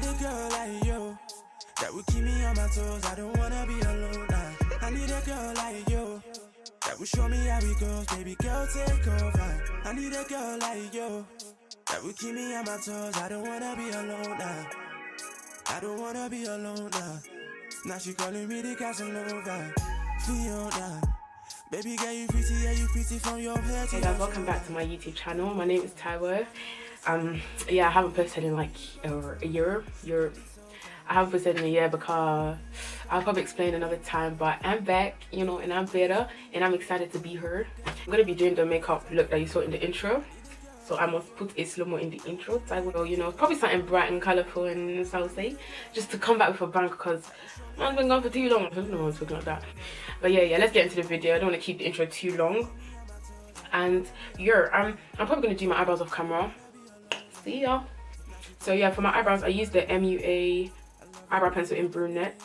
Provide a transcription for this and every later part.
a girl like you that would keep me on my toes. I don't wanna be alone. I need a girl like you that will show me how it goes. Baby girl, take over. I need a girl like you that will keep me on my toes. I don't wanna be alone. I don't wanna be alone. Now she calling me the Casanova. Fiona. Baby girl, you pretty, yeah, you pretty from your head. Hey guys, welcome back to my YouTube channel. My name is Taiwo. Yeah, I haven't posted in like a year. I haven't posted in a year because I'll probably explain another time, but I'm back, you know, and I'm better, and I'm excited to be her. I'm gonna be doing the makeup look that you saw in the intro, so I must put a slow-mo in the intro. So I will, you know, probably something bright and colourful and saucy, just to come back with a bang, because I've been gone for too long. I don't know why I'm talking like that. But yeah, let's get into the video. I don't want to keep the intro too long. And yeah, I'm probably gonna do my eyebrows off camera. See ya. So yeah, for my eyebrows, I used the MUA eyebrow pencil in brunette.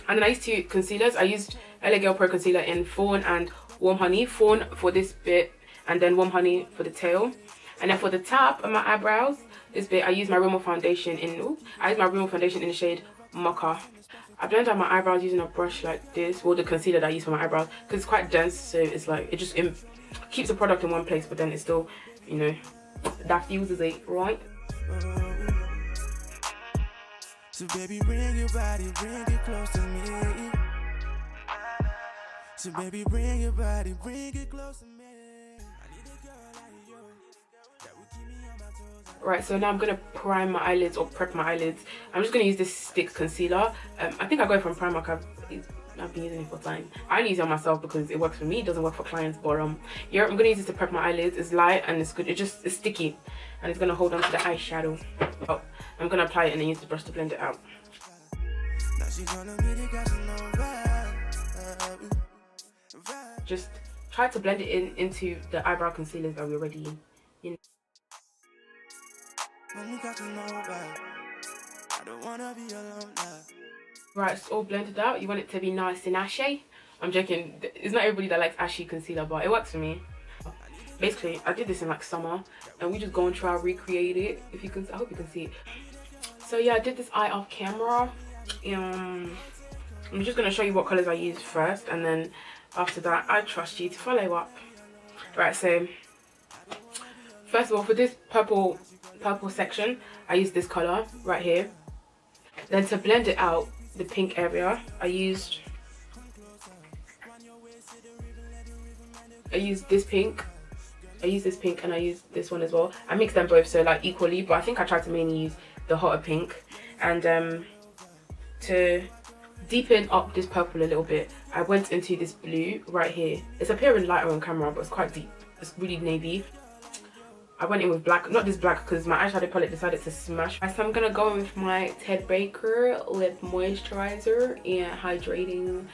And then I used two concealers. I used LA Girl Pro concealer in Fawn and Warm Honey. Fawn for this bit, and then Warm Honey for the tail. And then for the top of my eyebrows, this bit, I used my Rimmel foundation in the shade Mocha. I blend out my eyebrows using a brush like this, or the concealer that I use for my eyebrows, because it's quite dense, so it's like it just keeps the product in one place, but then it still, you know, diffuses it right. So baby, bring your body, bring it close to me. So baby, bring your body, bring it close to me. Right, so now I'm gonna prime my eyelids, or prep my eyelids. I'm just gonna use this stick concealer. I think I got it from Primark. I've been using it for time. I only use it on myself because it works for me. It doesn't work for clients. But yeah, I'm gonna use this to prep my eyelids. It's light and it's good. It's sticky, and it's gonna hold on to the eyeshadow. Oh, I'm gonna apply it and then use the brush to blend it out. Just try to blend it into the eyebrow concealers that we already in. Right, it's all blended out. You want it to be nice and ashy. I'm joking. It's not everybody that likes ashy concealer, but it works for me. Basically, I did this in like summer, and we just go and try to recreate it. If you can, I hope you can see it. So yeah, I did this eye off camera. I'm just gonna show you what colors I used first, and then after that, I trust you to follow up. Right, so first of all, for this purple section, I used this color right here. Then to blend it out, the pink area, I used this pink. I used this pink, and I used this one as well. I mixed them both so like equally, but I think I tried to mainly use the hotter pink. And to deepen up this purple a little bit, I went into this blue right here. It's appearing lighter on camera, but it's quite deep. It's really navy. I went in with black, not this black because my eyeshadow palette decided to smash. So I'm gonna go in with my Ted Baker lip moisturizer and hydrating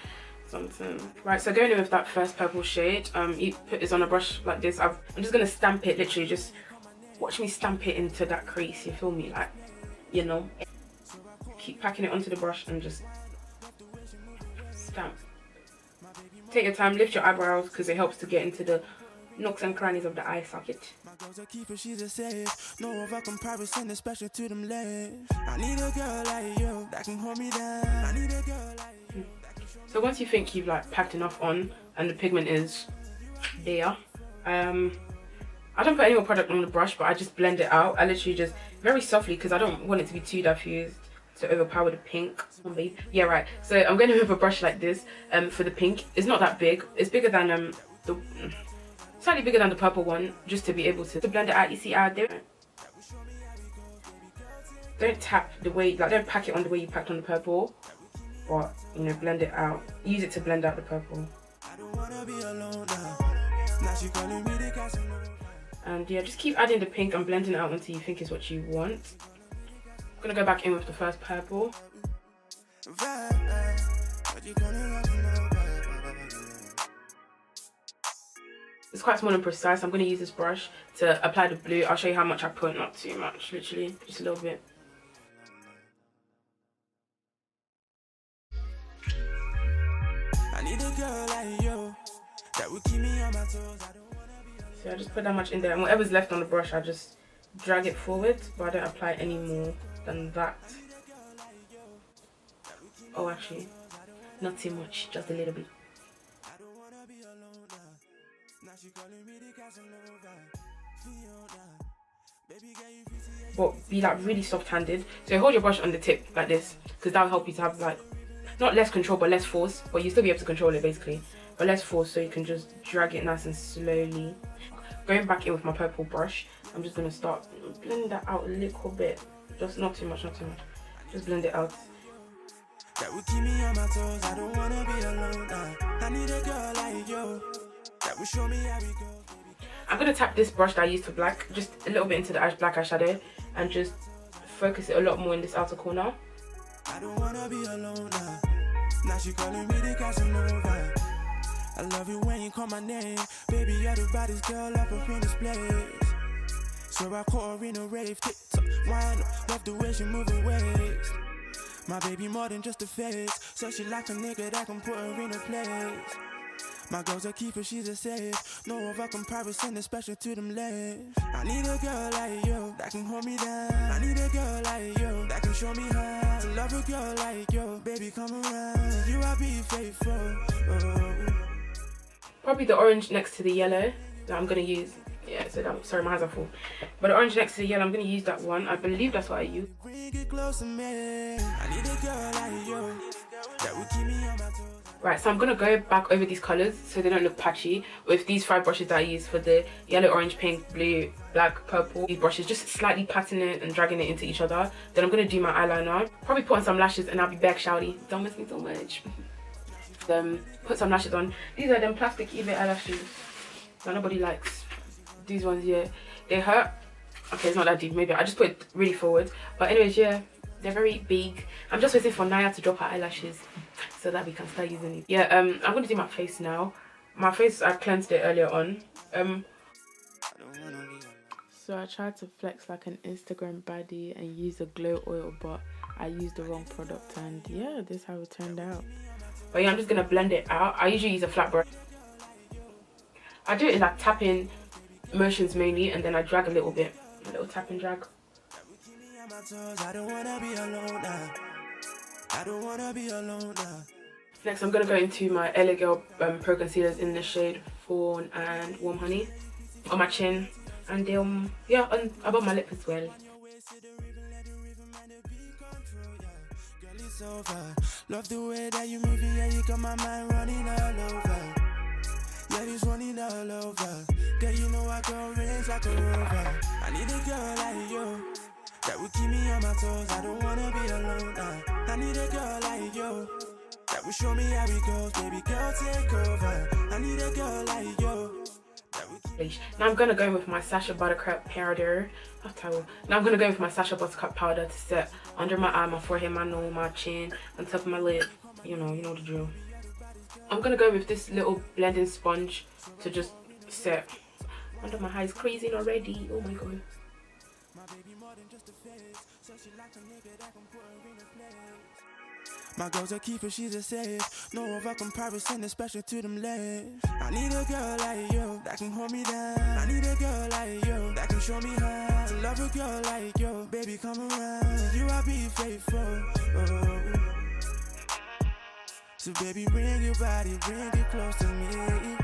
something. Right, so going in with that first purple shade, you put this on a brush like this. I'm just gonna stamp it, literally just watch me stamp it into that crease, you feel me, like, you know. Keep packing it onto the brush and just stamp. Take your time, lift your eyebrows because it helps to get into the nooks and crannies of the eye socket. So once you think you've like packed enough on and the pigment is there, I don't put any more product on the brush, but I just blend it out. I literally just very softly because I don't want it to be too diffused to overpower the pink. Yeah, right. So I'm going to have a brush like this for the pink. It's not that big. It's bigger than slightly bigger than the purple one, just to be able to blend it out. You see how I do it? Don't tap the way, like don't pack it on the way you packed on the purple, but you know, blend it out. Use it to blend out the purple. And yeah, just keep adding the pink and blending it out until you think is what you want. I'm gonna go back in with the first purple. It's quite small and precise. I'm going to use this brush to apply the blue. I'll show you how much I put, not too much, literally, just a little bit. I need a girl like you that will keep me on my toes. So I just put that much in there, and whatever's left on the brush, I just drag it forward, but I don't apply any more than that. Oh, actually, not too much, just a little bit. But be like really soft-handed. So hold your brush on the tip like this, because that will help you to have like not less control but less force. But you still be able to control it basically, but less force, so you can just drag it nice and slowly. Going back in with my purple brush, I'm just gonna start blending that out a little bit. Just not too much, not too much. Just blend it out. That would keep me on my toes. I don't wanna be alone. I need a girl like you that will show me how we go. I'm gonna tap this brush that I used for black just a little bit into the black eyeshadow and just focus it a lot more in this outer corner. I don't wanna be alone. Now she calling me the Casanova. I love you when you call my name, baby. You're the baddest girl up in this place. So I caught her in a rave, TikTok, wine, love the way she move her waist. My baby more than just a face, so she like a nigga that can put her in a place. My girl's a keeper, she's a safe. No other comparison, especially to them legs. I need a girl like you that can hold me down. I need a girl like you that can show me how to love a girl like you. Baby, come around, you I'll be faithful. Oh. Probably the orange next to the yellow that I'm gonna use. Yeah, so that, sorry, my hands are full. But the orange next to the yellow, I'm gonna use that one. I believe that's what I use. Bring it close to me. I need a girl like you that will keep me on my toes. Right, so I'm gonna go back over these colors so they don't look patchy with these 5 brushes that I use for the yellow, orange, pink, blue, black, purple. These brushes, just slightly patting it and dragging it into each other. Then I'm gonna do my eyeliner. Probably put on some lashes and I'll be back, shouty. Don't miss me so much. Put some lashes on. These are them plastic eBay eyelashes that nobody likes. These ones, yeah, they hurt. Okay, it's not that deep. Maybe I just put it really forward. But anyways, yeah, they're very big. I'm just waiting for Naya to drop her eyelashes so that we can start using it. Yeah, I'm gonna do my face now. My face, I cleansed it earlier on. So I tried to flex like an Instagram baddie and use a glow oil, but I used the wrong product, and yeah, this is how it turned out. But yeah, I'm just gonna blend it out. I usually use a flat brush. I do it in like tapping motions mainly, and then I drag a little bit, a little tap and drag. I don't wanna be alone now. I don't wanna be alone now. Next, I'm gonna go into my LA Girl Pro Concealers in the shade Fawn and Warm Honey on my chin, and yeah, on above my lip as well. Love the way that you move it, yeah, you got my mind running all over. Yeah, it's running all over. Girl, you know I go range like a rover. I need a girl like you that will keep me on my toes. I don't wanna be alone now. I need a girl like you that will show me how it goes. Baby girl, take over. I need a girl like you. Now I'm gonna go with my Sacha Buttercup powder. Now I'm gonna go with my Sacha Buttercup powder to set under my eye, my forehead, my nose, my chin, on top of my lip. You know the drill. I'm gonna go with this little blending sponge to just set under my eyes. Creasing already. Oh my god. My girl's a keeper, she's a safe. No other comparison, especially to them legs. I need a girl like you that can hold me down. I need a girl like you that can show me how to love a girl like you. Baby, come around, you I'll be faithful. Oh. So baby, bring your body, bring it close to me.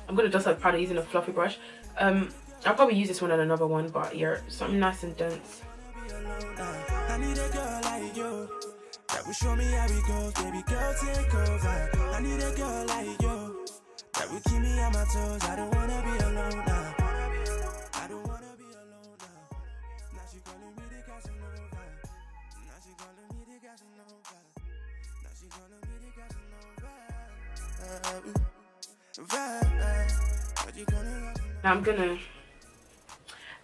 I'm gonna dust out powder using a fluffy brush. I'll probably use this one and another one, but yeah, something nice and dense. I need a girl like you that will show me how it goes. Baby girl, take over. I need a girl like you that will keep me on my toes. I don't wanna be alone now. I don't wanna be alone now. Now she calling me the Casanova. Now she calling me the Casanova. Now she calling me the Casanova. Now I'm gonna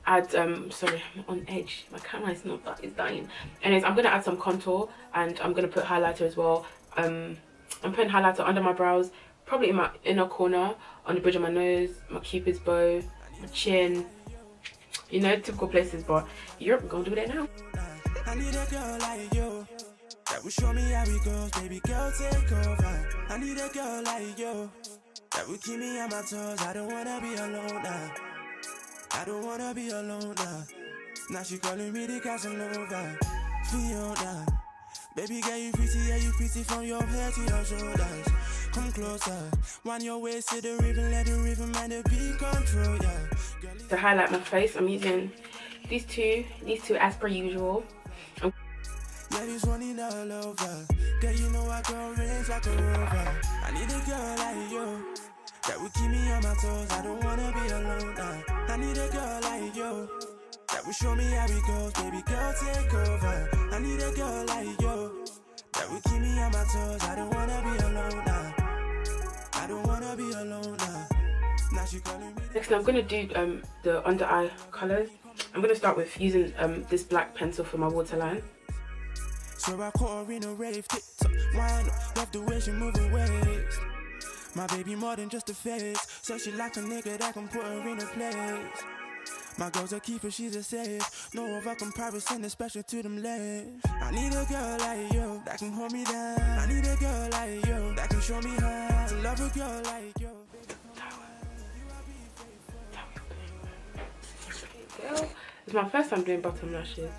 add sorry, I'm on edge, my camera is not that, it's dying. Anyways, I'm gonna add some contour and I'm gonna put highlighter as well. I'm putting highlighter under my brows, probably in my inner corner, on the bridge of my nose, my cupid's bow, my chin, you know, typical places, but you're gonna do that now. I need a girl like you that will show me how it goes. Baby girl, take over. I need a girl like you that will keep me on my toes. I don't wanna be alone now. I don't wanna be alone now. Now she calling me the Casanova. Fiona, baby girl, you pretty, yeah, you pretty from your head to your shoulders. Come closer, wind your waist to the river, let the river man the beat control, yeah. To highlight my face, I'm using these two as per usual. Yeah, this one in all over. Girl, you know I go range like a rover. I need a girl like you that will keep me on my toes. I don't wanna be alone now. I need a girl like you that will show me how it goes. Baby girl, take over. I need a girl like you that will keep me on my toes. I don't wanna be alone now. I don't wanna be alone now. Now she calling me. Next, I'm gonna do the under eye colors. I'm gonna start with using this black pencil for my waterline. So I caught her in a rave, TikTok, wine, love the way she moving waist. My baby more than just a face, so she like a nigga that can put her in a place. My girl's a keeper, she's a safe. No other comparison, especially to them legs. I need a girl like you that can hold me down. I need a girl like you that can show me how to love a girl like you. It's my first time doing bottom lashes.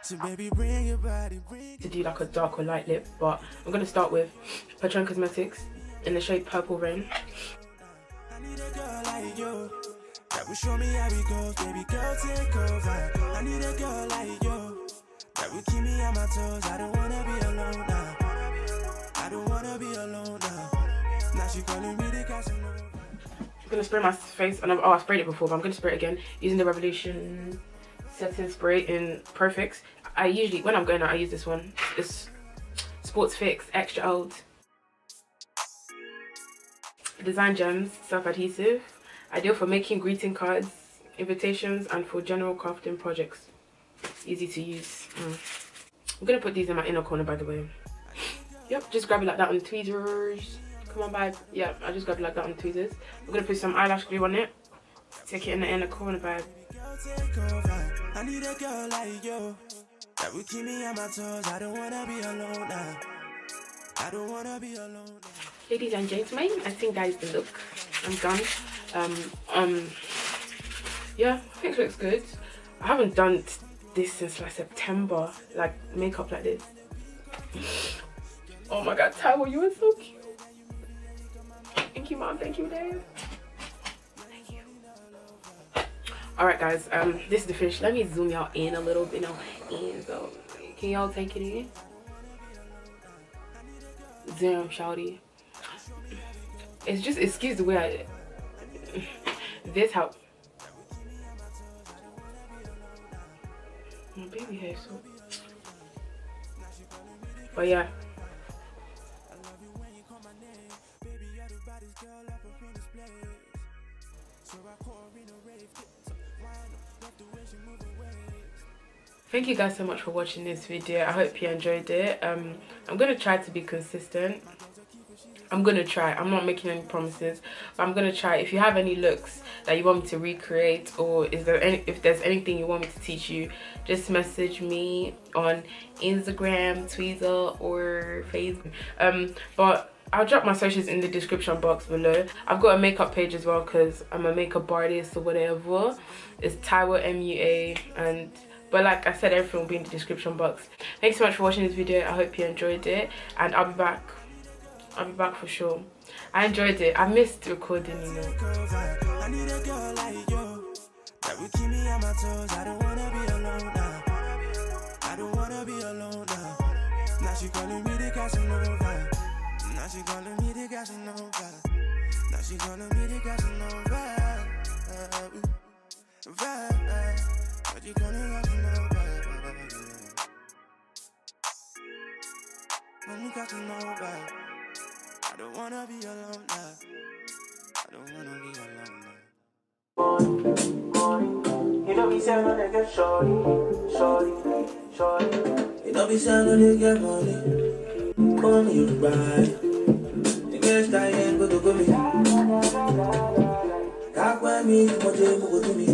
So baby, bring your body, bring to do like a dark or light lip, but I'm gonna start with Patron Cosmetics in the shade Purple Rain. I need a girl like you that will show me how it goes. Baby girl, take over. I need a girl like you that will keep me on my toes. I don't wanna be alone now. I don't wanna be alone now. Now she calling me the Casanova. I'm gonna spray my face, and I sprayed it before, but I'm gonna spray it again using the Revolution setting spray in Perfects. I usually, when I'm going out, I use this one. It's Sports Fix Extra Old. Design Gems self-adhesive. Ideal for making greeting cards, invitations, and for general crafting projects. Easy to use. I'm gonna put these in my inner corner, by the way. Yep, just grab it like that on the tweezers. Come on, babe. Yeah, I just grab it like that on the tweezers. I'm gonna put some eyelash glue on it. Take it in the inner corner, babe. I need a girl like you that will keep me on my toes. I don't wanna be alone now. I don't wanna be alone now. Ladies and gentlemen, I think that is the look. I'm done. Yeah, I think it looks good. I haven't done this since like September, like makeup like this. Oh my god, Taiwo, you are so cute. Thank you, mom. Thank you, dad. Thank you. Alright guys, this is the finish. Let me zoom y'all in a little bit now. And so can y'all take it in? Damn, shawty. It's just, excuse the way I this how my baby hair so, but yeah. Thank you guys so much for watching this video. I hope you enjoyed it. I'm gonna try to be consistent. I'm gonna try. I'm not making any promises, but I'm gonna try. If you have any looks that you want me to recreate, or if there's anything you want me to teach you, just message me on Instagram, Twitter, or Facebook. But I'll drop my socials in the description box below. I've got a makeup page as well because I'm a makeup artist or whatever. It's Taiwo MUA, but like I said, everything will be in the description box. Thanks so much for watching this video. I hope you enjoyed it, and I'll be back. I'll be back for sure. I enjoyed it. I missed recording, you know. I need a girl like you that will keep me on my toes. I don't wanna be alone now. I don't wanna be alone now. Now she calling me the Casanova. Now she calling me the Casanova. Now she calling me the Casanova. What you calling Casanova? I'm Casanova. I don't wanna be alone now. I don't wanna be alone now. You know me say no they get shorty. You know me say no they get money. Money you buy. The girls dying go to go me. Can't find me, what they go to me.